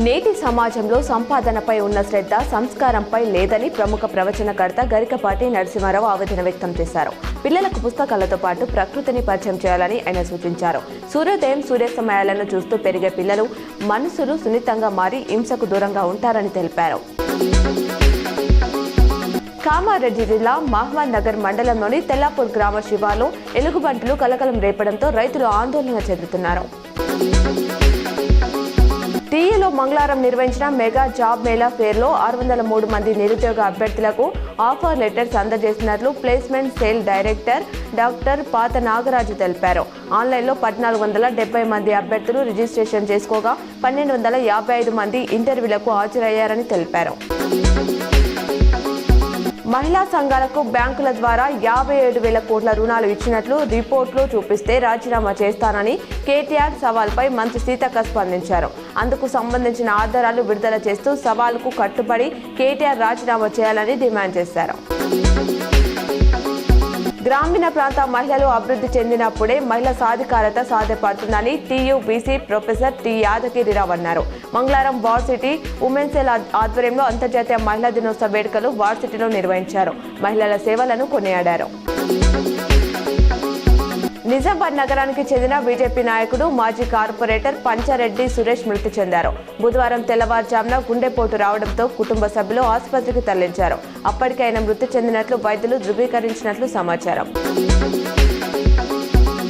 నేటి సమాజంలో సంపాదనపై ఉన్న శ్రద్ధ సంస్కారంపై లేదని ప్రముఖ ప్రవచనకర్త గరికపాటి నరసింహారావు ఆవేదన వ్యక్తం చేశారు. పిల్లలకు పుస్తకాలతో పాటు ప్రకృతిని పరిచయం చేయాలని ఆయన సూచించారు. సూర్యోదయం సూర్యాస్తమయాలను చూస్తూ పెరిగే పిల్లలు మనసులు సున్నితంగా మారి హింసకు దూరంగా ఉంటారని తెలిపారు. కామారెడ్డి జిల్లా మహమ్మద్ నగర్ మండలంలోని తెల్లాపూర్ గ్రామ శివార్లో ఎలుగుబంట్లు కలకలం రేపడంతో రైతులు ఆందోళన చెందుతున్నారు. టీఈలో మంగళవారం నిర్వహించిన మెగా జాబ్ మేళా ఫేర్లో 603 మంది నిరుద్యోగ అభ్యర్థులకు ఆఫర్ లెటర్స్ అందజేసినట్లు ప్లేస్మెంట్ సేల్ డైరెక్టర్ డాక్టర్ పాత నాగరాజు తెలిపారు. ఆన్లైన్లో 1470 మంది అభ్యర్థులు రిజిస్ట్రేషన్ చేసుకోగా 1255 మంది ఇంటర్వ్యూలకు హాజరయ్యారని తెలిపారు. మహిళా సంఘాలకు బ్యాంకుల ద్వారా 57,000 కోట్ల రుణాలు ఇచ్చినట్లు రిపోర్టులు చూపిస్తే రాజీనామా చేస్తానని కేటీఆర్ సవాల్పై మంత్రి సీతక్క స్పందించారు. అందుకు సంబంధించిన ఆధారాలు విడుదల చేస్తూ సవాల్కు కట్టుబడి కేటీఆర్ రాజీనామా చేయాలని డిమాండ్ చేశారు. గ్రామీణ ప్రాంత మహిళలు అభివృద్ధి చెందినప్పుడే మహిళా సాధికారత సాధ్యపడుతుందని టీయూబీసీ ప్రొఫెసర్ టి యాదగిరిరావు అన్నారు. మంగళవారం వార్సిటీ ఉమెన్ సెల్ ఆధ్వర్యంలో అంతర్జాతీయ మహిళా దినోత్సవ వేడుకలు వార్సిటీలో నిర్వహించారు. మహిళల సేవలను కొనియాడారు. నిజామాబాద్ నగరానికి చెందిన బీజేపీ నాయకుడు మాజీ కార్పొరేటర్ పంచారెడ్డి సురేష్ మృతి చెందారు. బుధవారం తెల్లవారుజామున గుండెపోటు రావడంతో కుటుంబ సభ్యులు ఆసుపత్రికి తరలించారు. అప్పటికే ఆయన మృతి చెందినట్లు వైద్యులు ధృవీకరించినట్లు సమాచారం.